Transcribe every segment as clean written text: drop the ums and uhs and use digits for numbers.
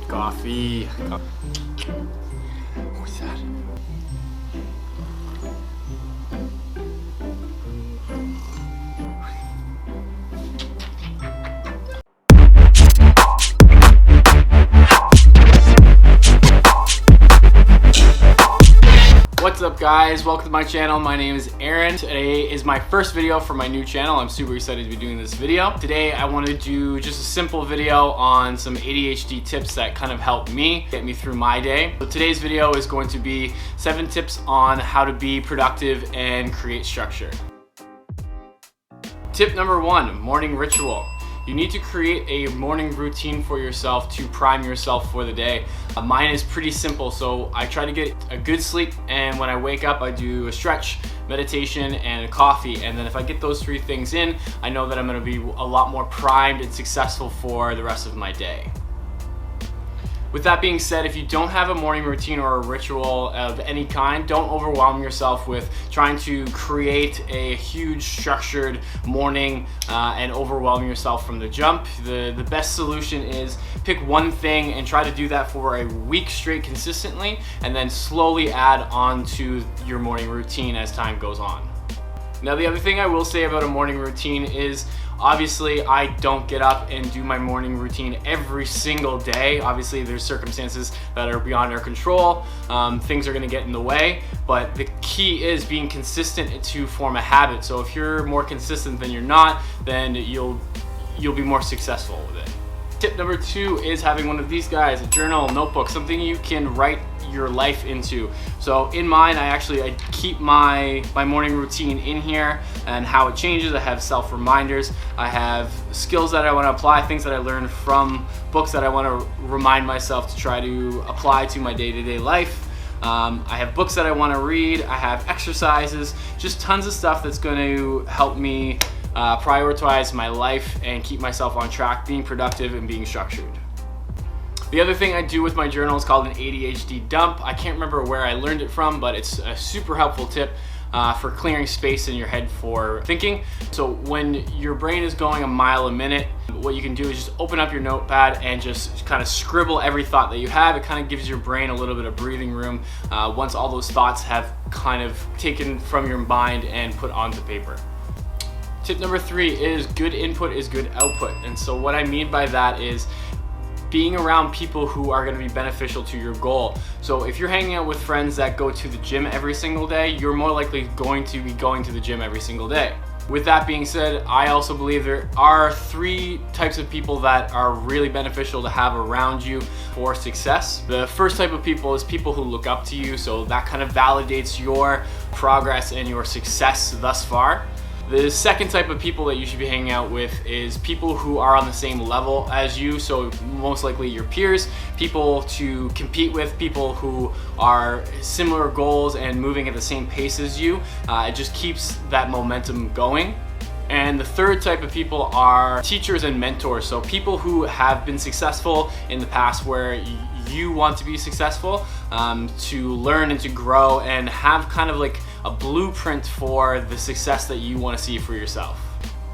Coffee. What's that? What's up guys, welcome to my channel. My name is Aaron. Today is my first video for my new channel. I'm super excited to be doing this video. Today I want to do just a simple video on some ADHD tips that kind of help me get me through my day. So today's video is going to be 7 tips on how to be productive and create structure. Tip number 1, morning ritual. You need to create a morning routine for yourself to prime yourself for the day. Mine is pretty simple, so I try to get a good sleep, and when I wake up I do a stretch, meditation, and a coffee, and then if I get those 3 things in, I know that I'm going to be a lot more primed and successful for the rest of my day. With that being said, if you don't have a morning routine or a ritual of any kind, don't overwhelm yourself with trying to create a huge structured morning and overwhelm yourself from the jump. The best solution is pick one thing and try to do that for a week straight consistently, and then slowly add on to your morning routine as time goes on. Now, the other thing I will say about a morning routine is obviously I don't get up and do my morning routine every single day. Obviously there's circumstances that are beyond our control. Things are gonna get in the way, but the key is being consistent to form a habit. So if you're more consistent than you're not, then you'll be more successful with it. Tip number 2 is having one of these guys, a journal, notebook, something you can write your life into. So in mine, I keep my morning routine in here and how it changes. I have self reminders. I have skills that I want to apply, things that I learned from books that I want to remind myself to try to apply to my day-to-day life. I have books that I want to read. I have exercises, just tons of stuff that's going to help me prioritize my life and keep myself on track, being productive and being structured. The other thing I do with my journal is called an ADHD dump. I can't remember where I learned it from, but it's a super helpful tip for clearing space in your head for thinking. So when your brain is going a mile a minute, what you can do is just open up your notepad and just kind of scribble every thought that you have. It kind of gives your brain a little bit of breathing room once all those thoughts have kind of taken from your mind and put onto paper. Tip number 3 is good input is good output. And so what I mean by that is being around people who are going to be beneficial to your goal. So if you're hanging out with friends that go to the gym every single day, you're more likely going to be going to the gym every single day. With that being said, I also believe there are 3 types of people that are really beneficial to have around you for success. The first type of people is people who look up to you, so that kind of validates your progress and your success thus far. The second type of people that you should be hanging out with is people who are on the same level as you, so most likely your peers, people to compete with, people who are similar goals and moving at the same pace as you. It just keeps that momentum going. And the third type of people are teachers and mentors, so people who have been successful in the past where you want to be successful, to learn and to grow and have kind of like a blueprint for the success that you want to see for yourself.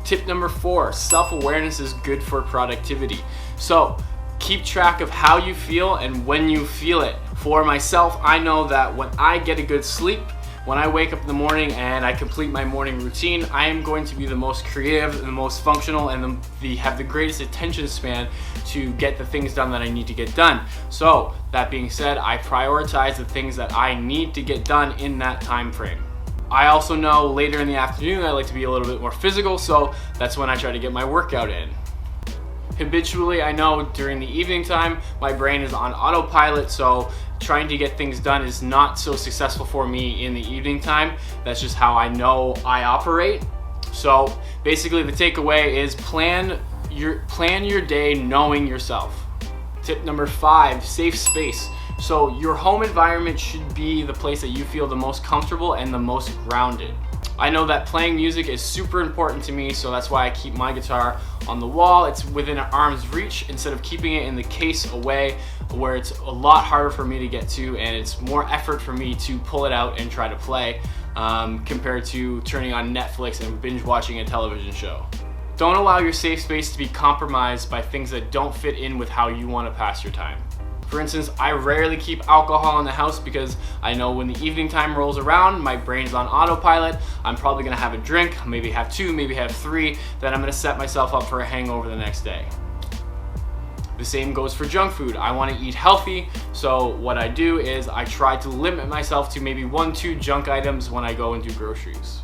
Tip number 4, self-awareness is good for productivity. So keep track of how you feel and when you feel it. For myself, I know that when I get a good sleep, when I wake up in the morning and I complete my morning routine, I am going to be the most creative, the most functional, and have the greatest attention span to get the things done that I need to get done. So that being said, I prioritize the things that I need to get done in that time frame. I also know later in the afternoon I like to be a little bit more physical, so that's when I try to get my workout in. Habitually, I know during the evening time, my brain is on autopilot, so trying to get things done is not so successful for me in the evening time. That's just how I know I operate. So basically the takeaway is plan your day knowing yourself. Tip number 5, safe space. So your home environment should be the place that you feel the most comfortable and the most grounded. I know that playing music is super important to me, so that's why I keep my guitar on the wall. It's within arm's reach instead of keeping it in the case away where it's a lot harder for me to get to and it's more effort for me to pull it out and try to play compared to turning on Netflix and binge watching a television show. Don't allow your safe space to be compromised by things that don't fit in with how you want to pass your time. For instance, I rarely keep alcohol in the house because I know when the evening time rolls around, my brain's on autopilot. I'm probably gonna have a drink, maybe have 2, maybe have 3, then I'm gonna set myself up for a hangover the next day. The same goes for junk food. I want to eat healthy, so what I do is I try to limit myself to maybe 1-2 junk items when I go and do groceries.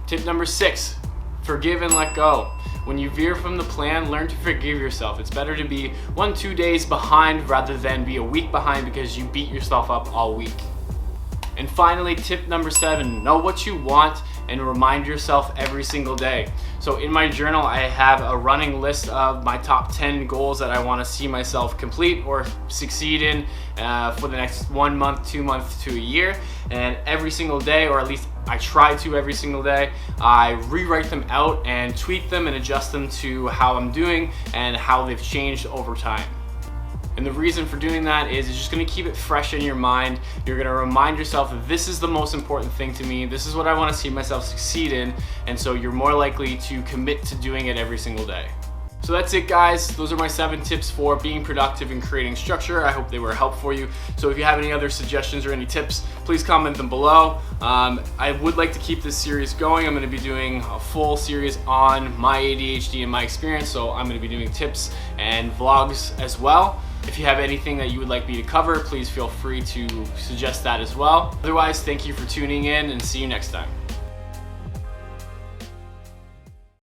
Tip number 6, forgive and let go. When you veer from the plan, learn to forgive yourself. It's better to be 1-2 days behind rather than be a week behind because you beat yourself up all week. And finally, tip number 7, know what you want and remind yourself every single day. So in my journal, I have a running list of my top 10 goals that I want to see myself complete or succeed in for the next 1 month, 2 months to a year. And every single day, or at least I try to every single day, I rewrite them out and tweak them and adjust them to how I'm doing and how they've changed over time. And the reason for doing that is it's just gonna keep it fresh in your mind. You're gonna remind yourself that this is the most important thing to me. This is what I wanna see myself succeed in. And so you're more likely to commit to doing it every single day. So that's it, guys. Those are my 7 tips for being productive and creating structure. I hope they were helpful for you. So if you have any other suggestions or any tips, please comment them below. I would like to keep this series going. I'm gonna be doing a full series on my ADHD and my experience. So I'm gonna be doing tips and vlogs as well. If you have anything that you would like me to cover, please feel free to suggest that as well. Otherwise, thank you for tuning in and see you next time.